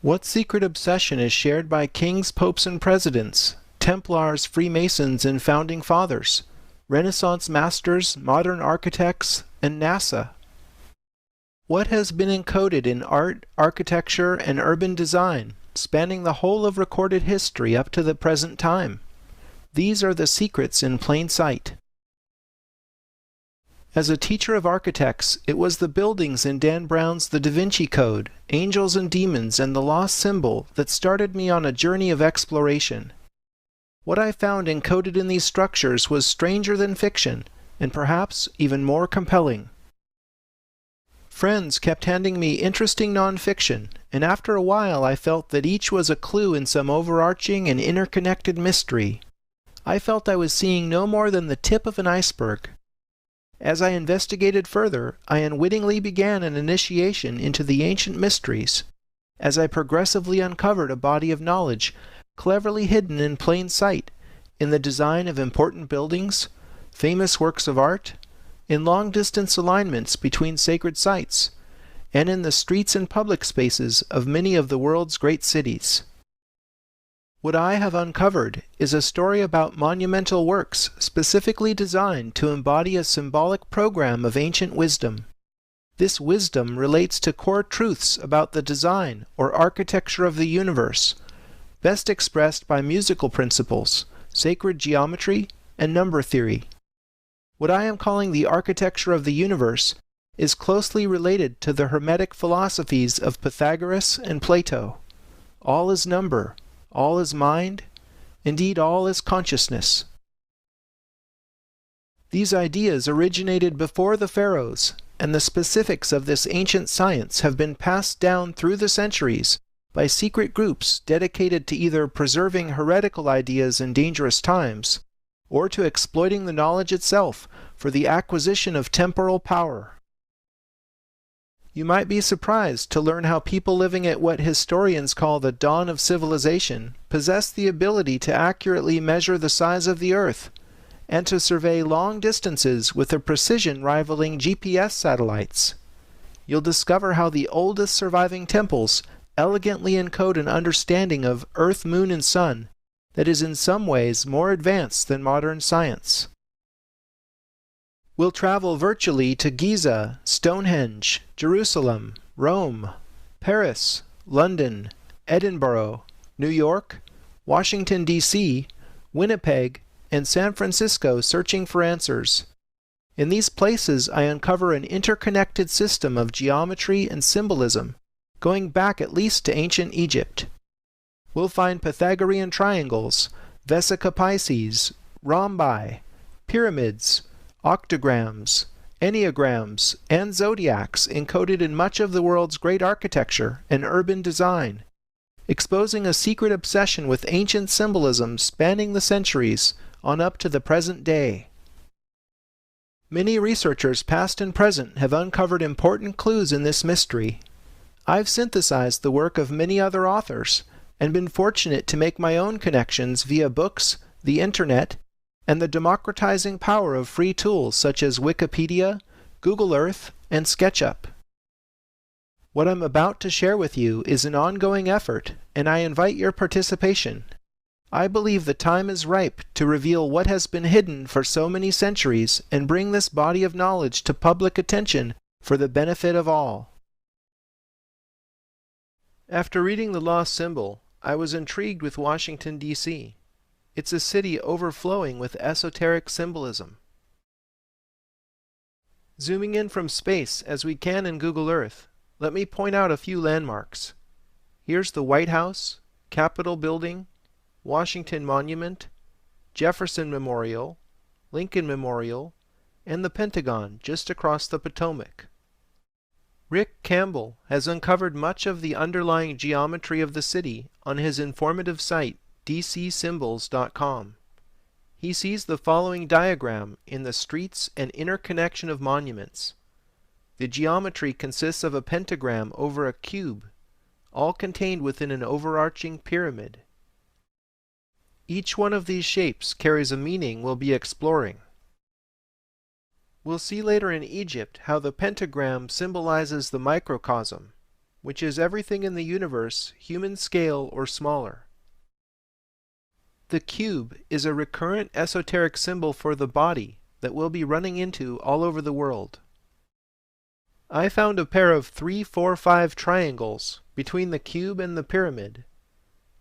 What secret obsession is shared by kings, popes, and presidents, Templars, Freemasons, and Founding Fathers, Renaissance masters, modern architects, and NASA? What has been encoded in art, architecture, and urban design, spanning the whole of recorded history up to the present time? These are the secrets in plain sight. As a teacher of architects, it was the buildings in Dan Brown's The Da Vinci Code, Angels and Demons, and the Lost Symbol that started me on a journey of exploration. What I found encoded in these structures was stranger than fiction, and perhaps even more compelling. Friends kept handing me interesting nonfiction, and after a while I felt that each was a clue in some overarching and interconnected mystery. I felt I was seeing no more than the tip of an iceberg. As I investigated further, I unwittingly began an initiation into the ancient mysteries, as I progressively uncovered a body of knowledge cleverly hidden in plain sight in the design of important buildings, famous works of art, in long-distance alignments between sacred sites, and in the streets and public spaces of many of the world's great cities. What I have uncovered is a story about monumental works specifically designed to embody a symbolic program of ancient wisdom. This wisdom relates to core truths about the design or architecture of the universe, best expressed by musical principles, sacred geometry, and number theory. What I am calling the architecture of the universe is closely related to the Hermetic philosophies of Pythagoras and Plato. All is number. All is mind, indeed all is consciousness. These ideas originated before the pharaohs, and the specifics of this ancient science have been passed down through the centuries by secret groups dedicated to either preserving heretical ideas in dangerous times, or to exploiting the knowledge itself for the acquisition of temporal power. You might be surprised to learn how people living at what historians call the dawn of civilization possess the ability to accurately measure the size of the Earth, and to survey long distances with a precision rivaling GPS satellites. You'll discover how the oldest surviving temples elegantly encode an understanding of Earth, Moon, and Sun that is in some ways more advanced than modern science. We'll travel virtually to Giza, Stonehenge, Jerusalem, Rome, Paris, London, Edinburgh, New York, Washington, D.C., Winnipeg, and San Francisco searching for answers. In these places I uncover an interconnected system of geometry and symbolism, going back at least to ancient Egypt. We'll find Pythagorean triangles, Vesica Pisces, rhombi, pyramids, octograms, enneagrams, and zodiacs encoded in much of the world's great architecture and urban design, exposing a secret obsession with ancient symbolism spanning the centuries on up to the present day. Many researchers past and present have uncovered important clues in this mystery. I've synthesized the work of many other authors and been fortunate to make my own connections via books, the internet, and the democratizing power of free tools such as Wikipedia, Google Earth, and SketchUp. What I'm about to share with you is an ongoing effort, and I invite your participation. I believe the time is ripe to reveal what has been hidden for so many centuries and bring this body of knowledge to public attention for the benefit of all. After reading The Lost Symbol, I was intrigued with Washington, D.C. It's a city overflowing with esoteric symbolism. Zooming in from space as we can in Google Earth, let me point out a few landmarks. Here's the White House, Capitol Building, Washington Monument, Jefferson Memorial, Lincoln Memorial, and the Pentagon just across the Potomac. Rick Campbell has uncovered much of the underlying geometry of the city on his informative site dcsymbols.com. He sees the following diagram in the streets and interconnection of monuments. The geometry consists of a pentagram over a cube, all contained within an overarching pyramid. Each one of these shapes carries a meaning we'll be exploring. We'll see later in Egypt how the pentagram symbolizes the microcosm, which is everything in the universe human scale or smaller. The cube is a recurrent esoteric symbol for the body that we'll be running into all over the world. I found a pair of 3, 4, 5 triangles between the cube and the pyramid.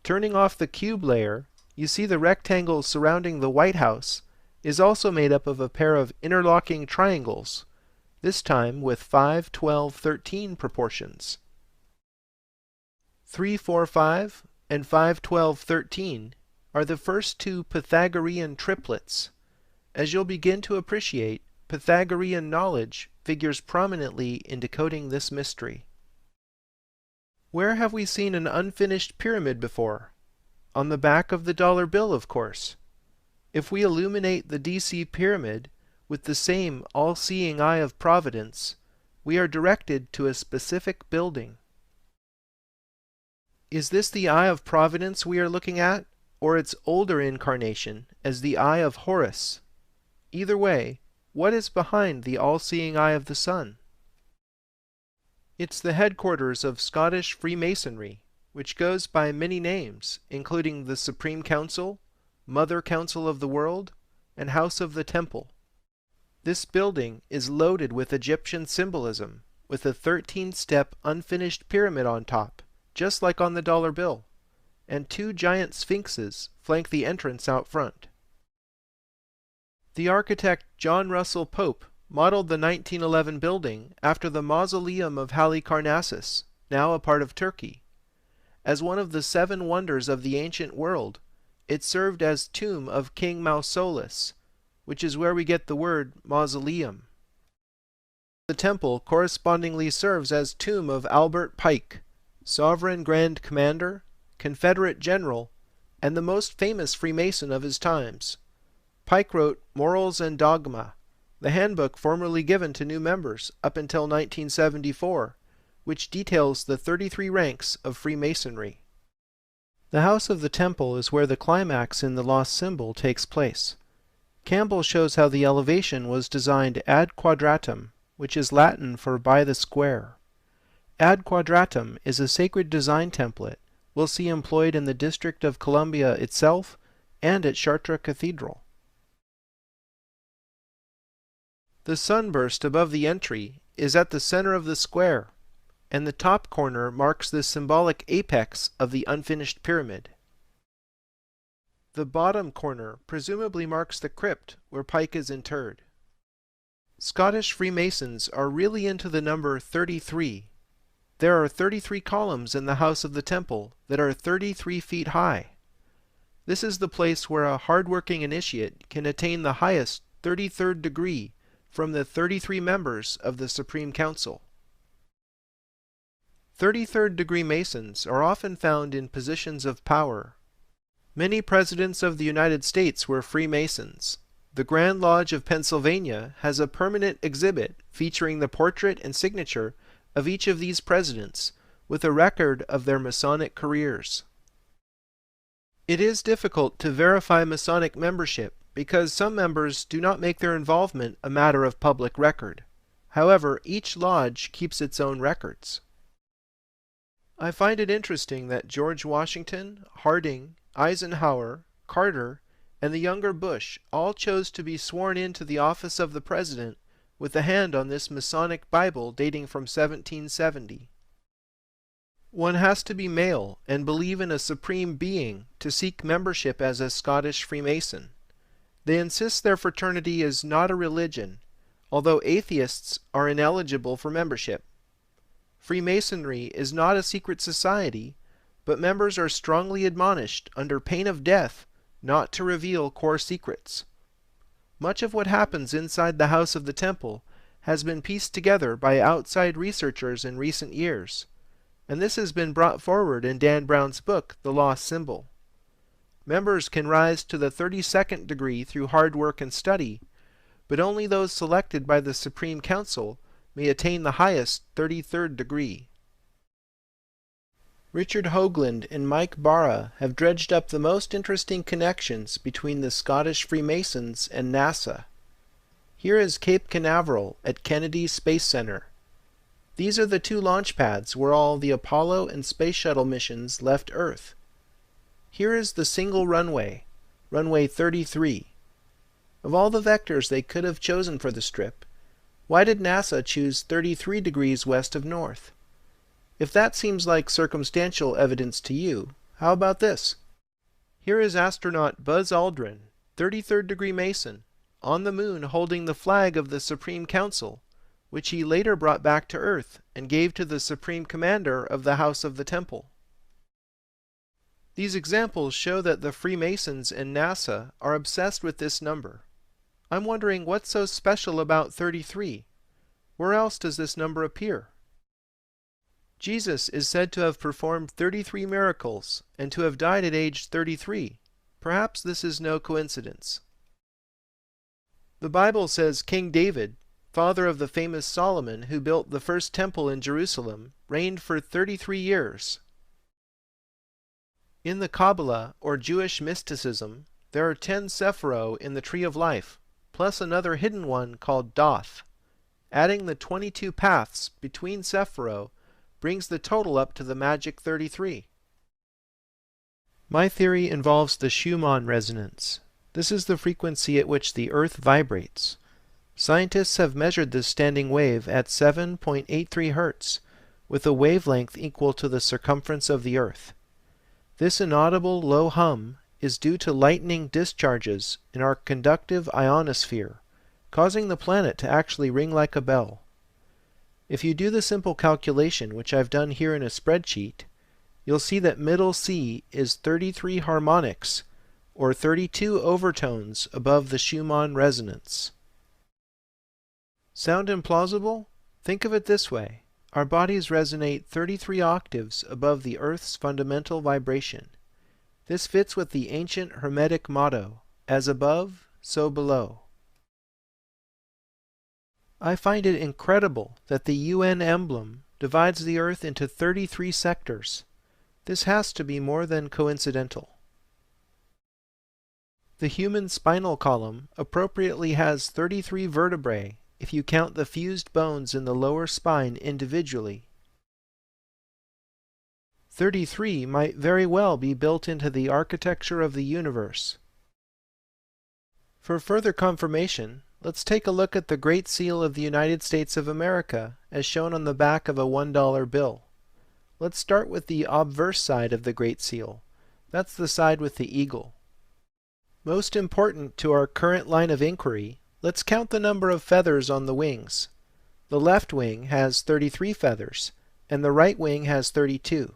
Turning off the cube layer, you see the rectangle surrounding the White House is also made up of a pair of interlocking triangles, this time with 5, 12, 13 proportions. 3, 4, 5 and 5, 12, 13 are the first two Pythagorean triplets. As you'll begin to appreciate, Pythagorean knowledge figures prominently in decoding this mystery. Where have we seen an unfinished pyramid before? On the back of the dollar bill, of course. If we illuminate the DC pyramid with the same all-seeing eye of providence, we are directed to a specific building. Is this the eye of providence we are looking at, or its older incarnation as the eye of Horus? Either way, what is behind the all-seeing eye of the sun? It's the headquarters of Scottish Freemasonry, which goes by many names, including the Supreme Council, Mother Council of the World, and House of the Temple. This building is loaded with Egyptian symbolism, with a 13-step unfinished pyramid on top, just like on the dollar bill, and 2 giant sphinxes flank the entrance out front. The architect John Russell Pope modeled the 1911 building after the Mausoleum of Halicarnassus, now a part of Turkey. As one of the 7 wonders of the ancient world, it served as tomb of King Mausolus, which is where we get the word mausoleum. The temple correspondingly serves as tomb of Albert Pike, Sovereign Grand Commander, Confederate General, and the most famous Freemason of his times. Pike wrote Morals and Dogma, the handbook formerly given to new members up until 1974, which details the 33 ranks of Freemasonry. The House of the Temple is where the climax in the lost symbol takes place. Campbell shows how the elevation was designed ad quadratum, which is Latin for by the square. Ad quadratum is a sacred design template we'll see employed in the District of Columbia itself and at Chartres Cathedral. The sunburst above the entry is at the center of the square, and the top corner marks the symbolic apex of the unfinished pyramid. The bottom corner presumably marks the crypt where Pike is interred. Scottish Freemasons are really into the number 33. There are 33 columns in the House of the Temple that are 33 feet high. This is the place where a hard-working initiate can attain the highest 33rd degree from the 33 members of the Supreme Council. 33rd degree Masons are often found in positions of power. Many presidents of the United States were Freemasons. The Grand Lodge of Pennsylvania has a permanent exhibit featuring the portrait and signature of each of these presidents, with a record of their Masonic careers. It is difficult to verify Masonic membership because some members do not make their involvement a matter of public record. However, each lodge keeps its own records. I find it interesting that George Washington, Harding, Eisenhower, Carter, and the younger Bush all chose to be sworn into the office of the president with a hand on this Masonic Bible dating from 1770. One has to be male and believe in a supreme being to seek membership as a Scottish Freemason. They insist their fraternity is not a religion, although atheists are ineligible for membership. Freemasonry is not a secret society, but members are strongly admonished under pain of death not to reveal core secrets. Much of what happens inside the House of the Temple has been pieced together by outside researchers in recent years, and this has been brought forward in Dan Brown's book, The Lost Symbol. Members can rise to the 32nd degree through hard work and study, but only those selected by the Supreme Council may attain the highest 33rd degree. Richard Hoagland and Mike Barra have dredged up the most interesting connections between the Scottish Freemasons and NASA. Here is Cape Canaveral at Kennedy Space Center. These are the two launch pads where all the Apollo and Space Shuttle missions left Earth. Here is the single runway, runway 33. Of all the vectors they could have chosen for the strip, why did NASA choose 33 degrees west of north? If that seems like circumstantial evidence to you, how about this? Here is astronaut Buzz Aldrin, 33rd degree Mason, on the moon holding the flag of the Supreme Council, which he later brought back to Earth and gave to the Supreme Commander of the House of the Temple. These examples show that the Freemasons and NASA are obsessed with this number. I'm wondering what's so special about 33? Where else does this number appear? Jesus is said to have performed 33 miracles and to have died at age 33. Perhaps this is no coincidence. The Bible says King David, father of the famous Solomon who built the first temple in Jerusalem, reigned for 33 years. In the Kabbalah, or Jewish mysticism, there are 10 Sephiro in the Tree of Life, plus another hidden one called Doth. Adding the 22 paths between Sephiro brings the total up to the magic 33. My theory involves the Schumann resonance. This is the frequency at which the Earth vibrates. Scientists have measured this standing wave at 7.83 Hz, with a wavelength equal to the circumference of the Earth. This inaudible low hum is due to lightning discharges in our conductive ionosphere, causing the planet to actually ring like a bell. If you do the simple calculation, which I've done here in a spreadsheet, you'll see that middle C is 33 harmonics, or 32 overtones above the Schumann resonance. Sound implausible? Think of it this way. Our bodies resonate 33 octaves above the Earth's fundamental vibration. This fits with the ancient Hermetic motto, as above, so below. I find it incredible that the UN emblem divides the Earth into 33 sectors. This has to be more than coincidental. The human spinal column appropriately has 33 vertebrae if you count the fused bones in the lower spine individually. 33 might very well be built into the architecture of the universe. For further confirmation, let's take a look at the Great Seal of the United States of America as shown on the back of a $1 bill. Let's start with the obverse side of the Great Seal. That's the side with the eagle. Most important to our current line of inquiry, let's count the number of feathers on the wings. The left wing has 33 feathers, and the right wing has 32.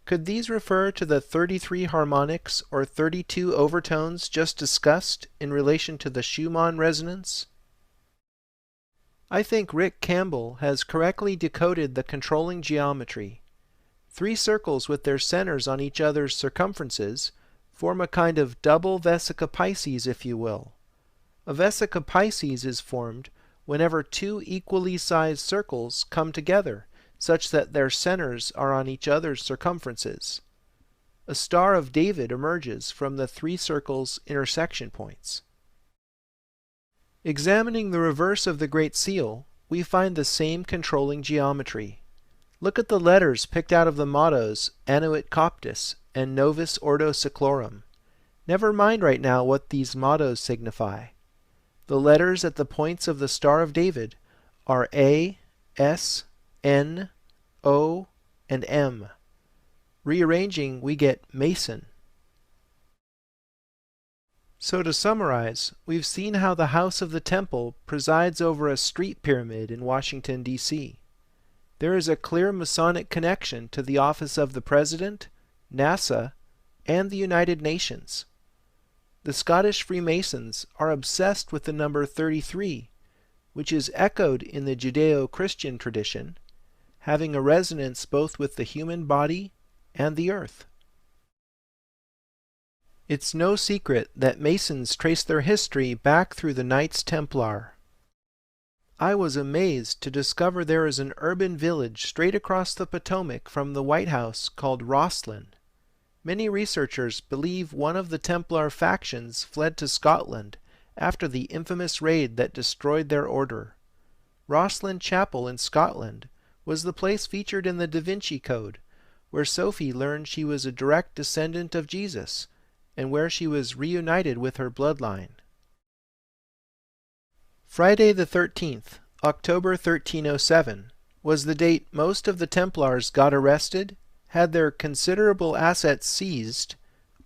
Could these refer to the 33 harmonics or 32 overtones just discussed in relation to the Schumann resonance? I think Rick Campbell has correctly decoded the controlling geometry. 3 circles with their centers on each other's circumferences form a kind of double vesica Pisces, if you will. A vesica Pisces is formed whenever 2 equally sized circles come together, such that their centers are on each other's circumferences. A Star of David emerges from the 3 circles' intersection points. Examining the reverse of the Great Seal, we find the same controlling geometry. Look at the letters picked out of the mottos Annuit Coptis and Novus Ordo Seclorum. Never mind right now what these mottos signify. The letters at the points of the Star of David are A, S, N, O, and M. Rearranging, we get Mason. So to summarize, we've seen how the House of the Temple presides over a street pyramid in Washington, D.C. There is a clear Masonic connection to the office of the President, NASA, and the United Nations. The Scottish Freemasons are obsessed with the number 33, which is echoed in the Judeo-Christian tradition, having a resonance both with the human body and the earth. It's no secret that Masons trace their history back through the Knights Templar. I was amazed to discover there is an urban village straight across the Potomac from the White House called Rosslyn. Many researchers believe one of the Templar factions fled to Scotland after the infamous raid that destroyed their order. Rosslyn Chapel in Scotland was the place featured in the Da Vinci Code, where Sophie learned she was a direct descendant of Jesus, and where she was reunited with her bloodline. Friday the 13th, October 1307, was the date most of the Templars got arrested, had their considerable assets seized,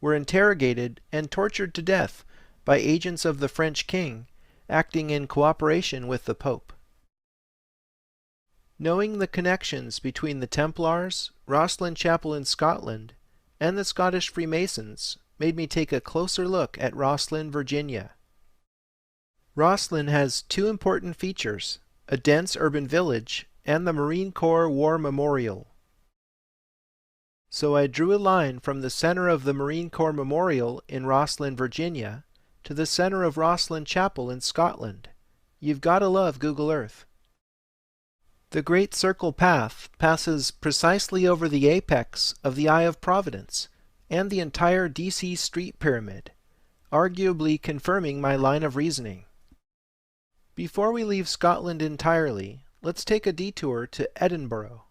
were interrogated and tortured to death by agents of the French king, acting in cooperation with the Pope. Knowing the connections between the Templars, Rosslyn Chapel in Scotland, and the Scottish Freemasons made me take a closer look at Rosslyn, Virginia. Rosslyn has two important features, a dense urban village and the Marine Corps War Memorial. So I drew a line from the center of the Marine Corps Memorial in Rosslyn, Virginia, to the center of Rosslyn Chapel in Scotland. You've got to love Google Earth. The Great Circle Path passes precisely over the apex of the Eye of Providence and the entire DC Street Pyramid, arguably confirming my line of reasoning. Before we leave Scotland entirely, let's take a detour to Edinburgh.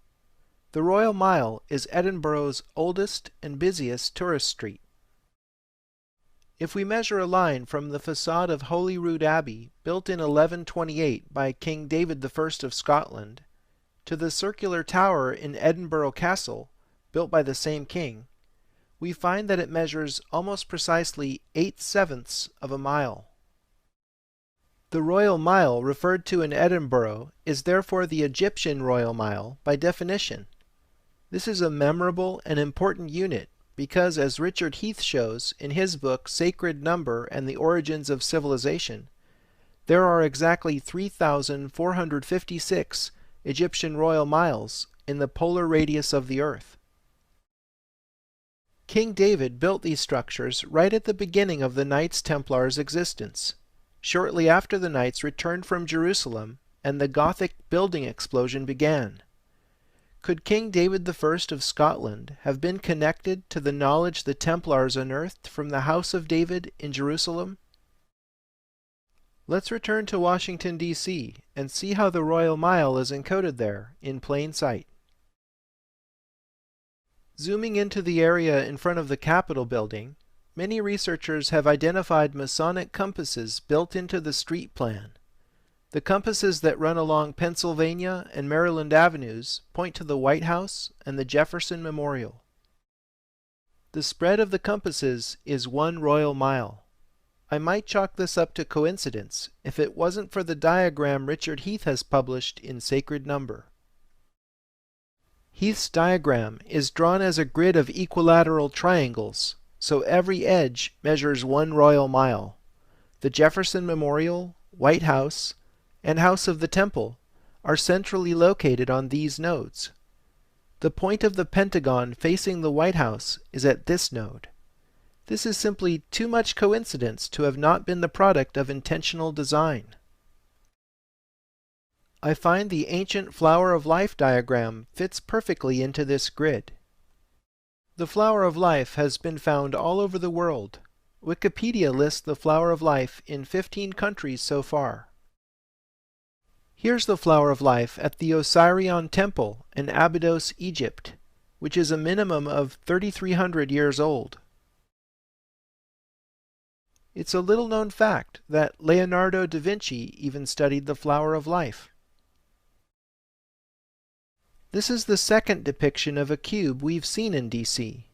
The Royal Mile is Edinburgh's oldest and busiest tourist street. If we measure a line from the facade of Holyrood Abbey, built in 1128 by King David I of Scotland, to the circular tower in Edinburgh Castle, built by the same king, we find that it measures almost precisely 8/7 of a mile. The Royal Mile referred to in Edinburgh is therefore the Egyptian Royal Mile by definition. This is a memorable and important unit because, as Richard Heath shows in his book Sacred Number and the Origins of Civilization, there are exactly 3,456 Egyptian royal miles in the polar radius of the Earth. King David built these structures right at the beginning of the Knights Templars' existence, shortly after the Knights returned from Jerusalem and the Gothic building explosion began. Could King David I of Scotland have been connected to the knowledge the Templars unearthed from the House of David in Jerusalem? Let's return to Washington, D.C. and see how the Royal Mile is encoded there in plain sight. Zooming into the area in front of the Capitol building, many researchers have identified Masonic compasses built into the street plan. The compasses that run along Pennsylvania and Maryland avenues point to the White House and the Jefferson Memorial. The spread of the compasses is 1 royal mile. I might chalk this up to coincidence if it wasn't for the diagram Richard Heath has published in Sacred Number. Heath's diagram is drawn as a grid of equilateral triangles, so every edge measures 1 royal mile. The Jefferson Memorial, White House, and House of the Temple are centrally located on these nodes. The point of the Pentagon facing the White House is at this node. This is simply too much coincidence to have not been the product of intentional design. I find the ancient Flower of Life diagram fits perfectly into this grid. The Flower of Life has been found all over the world. Wikipedia lists the Flower of Life in 15 countries so far. Here's the Flower of Life at the Osirion Temple in Abydos, Egypt, which is a minimum of 3,300 years old. It's a little-known fact that Leonardo da Vinci even studied the Flower of Life. This is the second depiction of a cube we've seen in DC.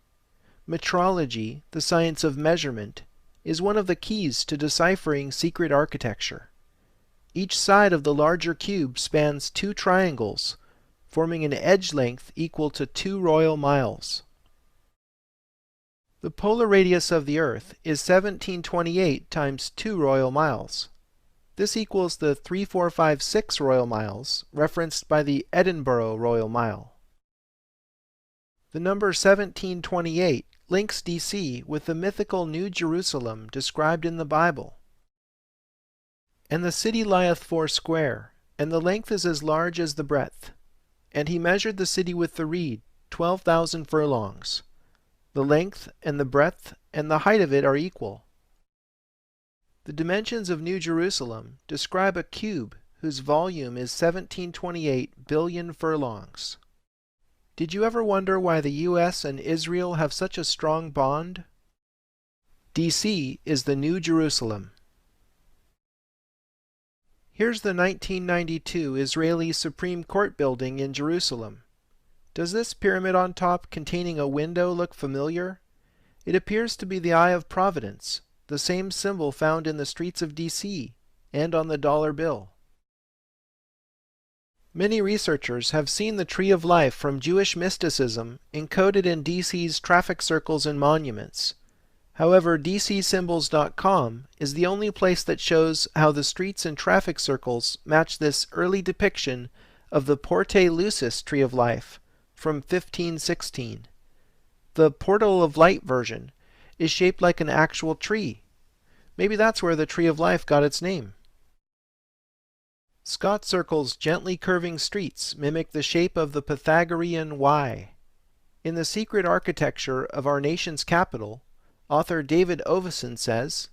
Metrology, the science of measurement, is one of the keys to deciphering secret architecture. Each side of the larger cube spans 2 triangles, forming an edge length equal to 2 royal miles. The polar radius of the Earth is 1728 times 2 royal miles. This equals the 3456 royal miles referenced by the Edinburgh Royal Mile. The number 1728 links DC with the mythical New Jerusalem described in the Bible. And the city lieth 4 square, and the length is as large as the breadth. And he measured the city with the reed, 12,000 furlongs. The length and the breadth and the height of it are equal. The dimensions of New Jerusalem describe a cube whose volume is 1728 billion furlongs. Did you ever wonder why the U.S. and Israel have such a strong bond? D.C. is the New Jerusalem. Here's the 1992 Israeli Supreme Court building in Jerusalem. Does this pyramid on top containing a window look familiar? It appears to be the Eye of Providence, the same symbol found in the streets of D.C. and on the dollar bill. Many researchers have seen the Tree of Life from Jewish mysticism encoded in D.C.'s traffic circles and monuments. However, DCSymbols.com is the only place that shows how the streets and traffic circles match this early depiction of the Porte Lucis Tree of Life from 1516. The Portal of Light version is shaped like an actual tree. Maybe that's where the Tree of Life got its name. Scott Circle's gently curving streets mimic the shape of the Pythagorean Y. In The Secret Architecture of Our Nation's Capital, author David Oveson says,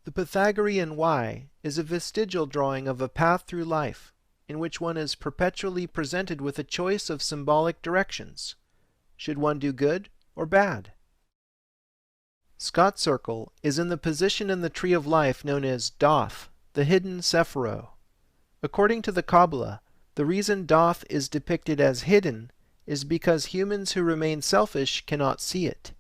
"The Pythagorean Y is a vestigial drawing of a path through life, in which one is perpetually presented with a choice of symbolic directions. Should one do good or bad?" Scott Circle is in the position in the Tree of Life known as Doth, the hidden Sephiro. According to the Kabbalah, the reason Doth is depicted as hidden is because humans who remain selfish cannot see it.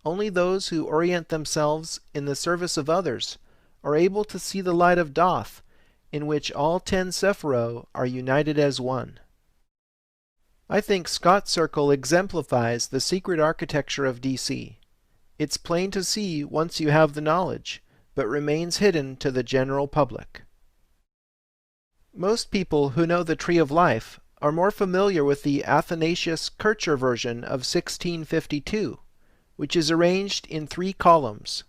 Only those who orient themselves in the service of others are able to see the light of Doth, in which all 10 Sephiro are united as one. I think Scott Circle exemplifies the secret architecture of D.C. It's plain to see once you have the knowledge, but remains hidden to the general public. Most people who know the Tree of Life are more familiar with the Athanasius Kircher version of 1652, which is arranged in 3 columns.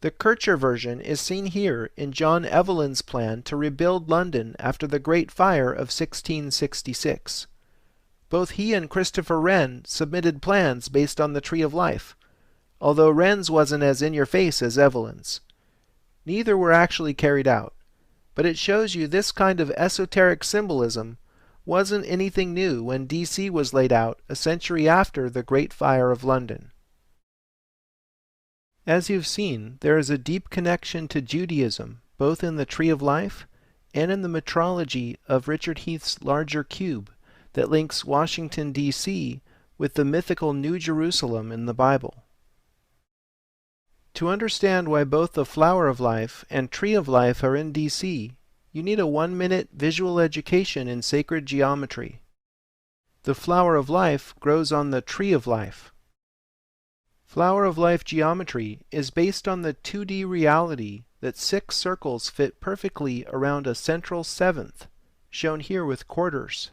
The Kircher version is seen here in John Evelyn's plan to rebuild London after the Great Fire of 1666. Both he and Christopher Wren submitted plans based on the Tree of Life, although Wren's wasn't as in-your-face as Evelyn's. Neither were actually carried out, but it shows you this kind of esoteric symbolism wasn't anything new when D.C. was laid out a century after the Great Fire of London. As you've seen, there is a deep connection to Judaism, both in the Tree of Life and in the metrology of Richard Heath's larger cube that links Washington, D.C. with the mythical New Jerusalem in the Bible. To understand why both the Flower of Life and Tree of Life are in D.C., you need a 1-minute visual education in sacred geometry. The Flower of Life grows on the Tree of Life. Flower of Life geometry is based on the 2D reality that 6 circles fit perfectly around a central 7th, shown here with quarters.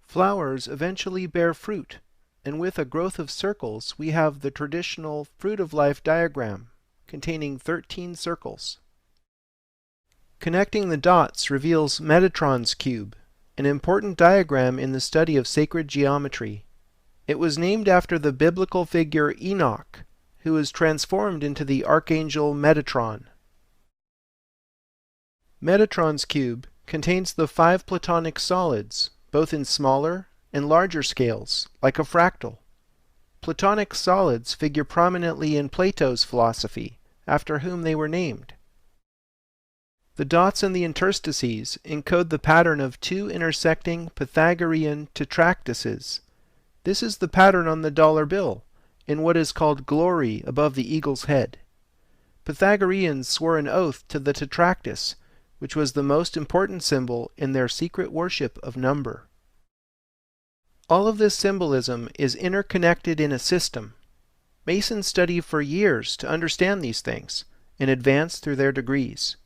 Flowers eventually bear fruit, and with a growth of circles we have the traditional Fruit of Life diagram, containing 13 circles. Connecting the dots reveals Metatron's cube, an important diagram in the study of sacred geometry. It was named after the biblical figure Enoch, who was transformed into the archangel Metatron. Metatron's cube contains the 5 Platonic solids, both in smaller and larger scales, like a fractal. Platonic solids figure prominently in Plato's philosophy, after whom they were named. The dots in the interstices encode the pattern of 2 intersecting Pythagorean tetractyses. This is the pattern on the dollar bill, in what is called glory above the eagle's head. Pythagoreans swore an oath to the tetractys, which was the most important symbol in their secret worship of number. All of this symbolism is interconnected in a system. Masons study for years to understand these things and advance through their degrees.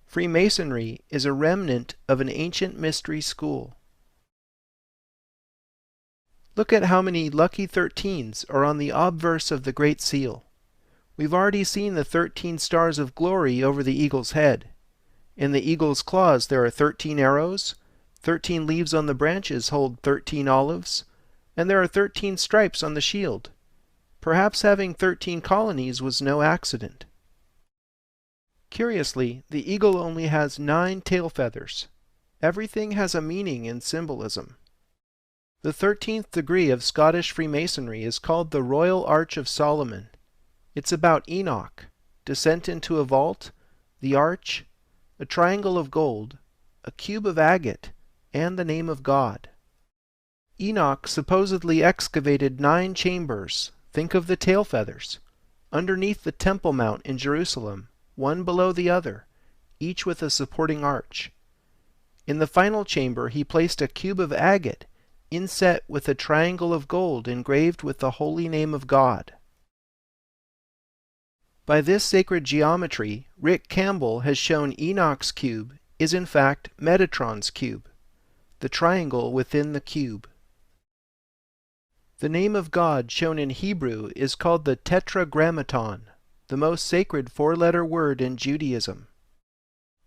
Freemasonry is a remnant of an ancient mystery school. Look at how many lucky 13s are on the obverse of the Great Seal. We've already seen the 13 stars of glory over the eagle's head. In the eagle's claws there are 13 arrows, 13 leaves on the branches hold 13 olives, and there are 13 stripes on the shield. Perhaps having 13 colonies was no accident. Curiously, the eagle only has 9 tail feathers. Everything has a meaning in symbolism. The 13th degree of Scottish Freemasonry is called the Royal Arch of Solomon. It's about Enoch, descent into a vault, the arch, a triangle of gold, a cube of agate, and the name of God. Enoch supposedly excavated 9 chambers, think of the tail feathers, underneath the Temple Mount in Jerusalem, one below the other, each with a supporting arch. In the final chamber he placed a cube of agate, inset with a triangle of gold engraved with the holy name of God. By this sacred geometry, Rick Campbell has shown Enoch's cube is in fact Metatron's cube, the triangle within the cube. The name of God shown in Hebrew is called the Tetragrammaton, the most sacred 4-letter word in Judaism.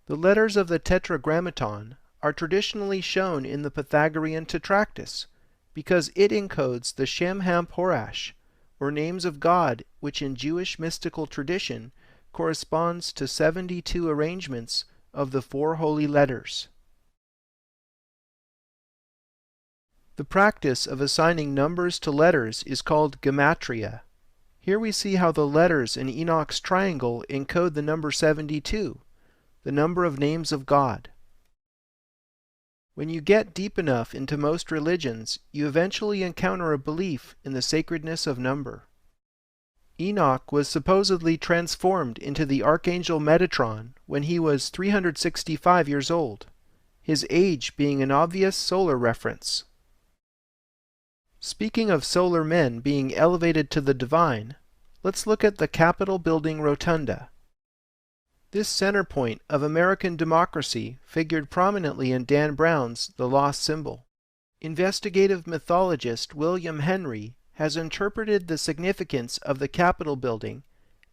The letters of the Tetragrammaton are traditionally shown in the Pythagorean Tetractys because it encodes the Shem Ham Porash, or names of God, which in Jewish mystical tradition corresponds to 72 arrangements of the 4 holy letters. The practice of assigning numbers to letters is called gematria. Here we see how the letters in Enoch's triangle encode the number 72, the number of names of God. When you get deep enough into most religions, you eventually encounter a belief in the sacredness of number. Enoch was supposedly transformed into the archangel Metatron when he was 365 years old, his age being an obvious solar reference. Speaking of solar men being elevated to the divine, let's look at the Capitol building rotunda. This center point of American democracy figured prominently in Dan Brown's The Lost Symbol. Investigative mythologist William Henry has interpreted the significance of the Capitol building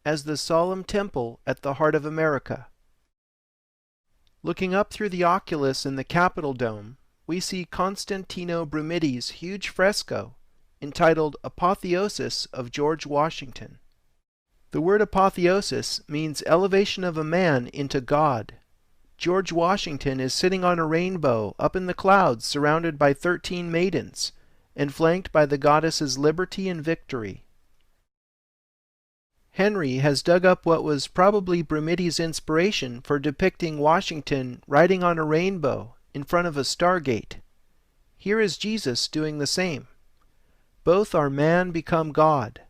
as the solemn temple at the heart of America. Looking up through the oculus in the Capitol dome, we see Constantino Brumitti's huge fresco entitled Apotheosis of George Washington. The word apotheosis means elevation of a man into God. George Washington is sitting on a rainbow up in the clouds surrounded by 13 maidens and flanked by the goddesses Liberty and Victory. Henry has dug up what was probably Brumitti's inspiration for depicting Washington riding on a rainbow in front of a stargate. Here is Jesus doing the same. Both are man become God.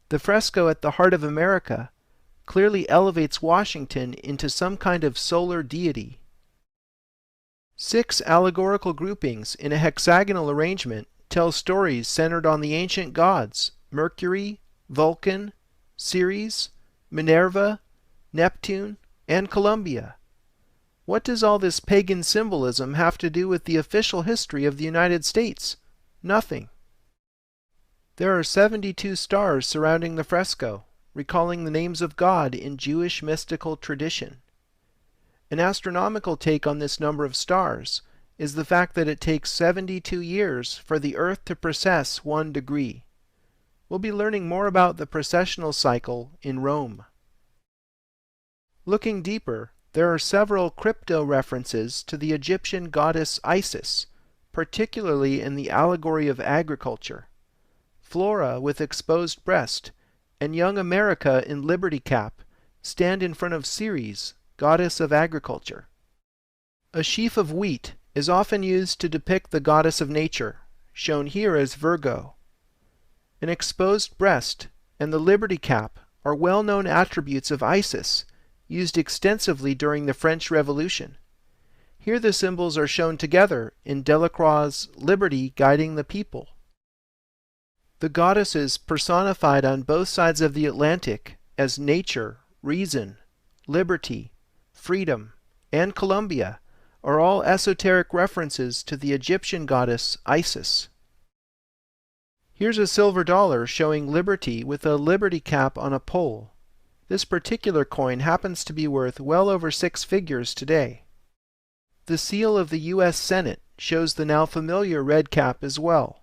The fresco at the heart of America clearly elevates Washington into some kind of solar deity. 6 allegorical groupings in a hexagonal arrangement tell stories centered on the ancient gods Mercury, Vulcan, Ceres, Minerva, Neptune, and Columbia. What does all this pagan symbolism have to do with the official history of the United States? Nothing. There are 72 stars surrounding the fresco, recalling the names of God in Jewish mystical tradition. An astronomical take on this number of stars is the fact that it takes 72 years for the Earth to precess 1 degree. We'll be learning more about the precessional cycle in Rome. Looking deeper, there are several crypto-references to the Egyptian goddess Isis, particularly in the allegory of agriculture. Flora with exposed breast, and young America in liberty cap stand in front of Ceres, goddess of agriculture. A sheaf of wheat is often used to depict the goddess of nature, shown here as Virgo. An exposed breast and the liberty cap are well-known attributes of Isis, used extensively during the French Revolution. Here the symbols are shown together in Delacroix's Liberty Guiding the People. The goddesses personified on both sides of the Atlantic as nature, reason, liberty, freedom, and Columbia are all esoteric references to the Egyptian goddess Isis. Here's a silver dollar showing liberty with a liberty cap on a pole. This particular coin happens to be worth well over 6 figures today. The seal of the U.S. Senate shows the now familiar red cap as well.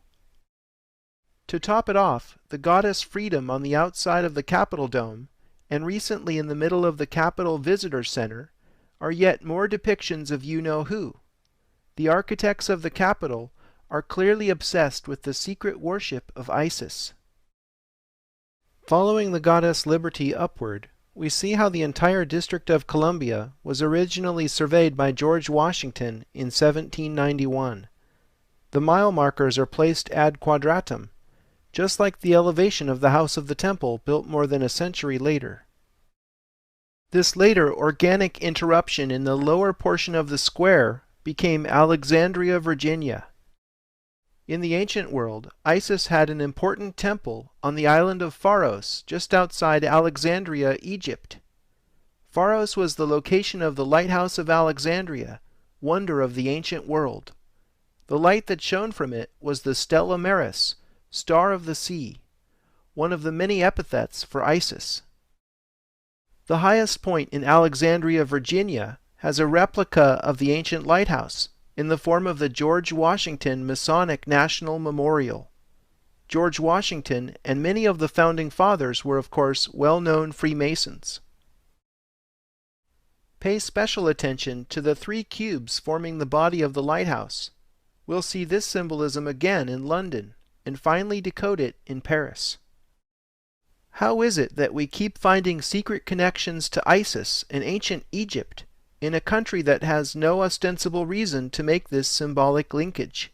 To top it off, the goddess Freedom on the outside of the Capitol dome and recently in the middle of the Capitol Visitor Center, are yet more depictions of you-know-who. The architects of the Capitol are clearly obsessed with the secret worship of Isis. Following the goddess Liberty upward, we see how the entire District of Columbia was originally surveyed by George Washington in 1791. The mile markers are placed ad quadratum, just like the elevation of the House of the Temple built more than a century later. This later organic interruption in the lower portion of the square became Alexandria, Virginia. In the ancient world, Isis had an important temple on the island of Pharos, just outside Alexandria, Egypt. Pharos was the location of the Lighthouse of Alexandria, wonder of the ancient world. The light that shone from it was the Stella Maris, star of the sea, one of the many epithets for Isis. The highest point in Alexandria, Virginia, has a replica of the ancient lighthouse, in the form of the George Washington Masonic National Memorial. George Washington and many of the founding fathers were, of course, well-known Freemasons. Pay special attention to the 3 cubes forming the body of the lighthouse. We'll see this symbolism again in London, and finally decode it in Paris. How is it that we keep finding secret connections to Isis and ancient Egypt in a country that has no ostensible reason to make this symbolic linkage?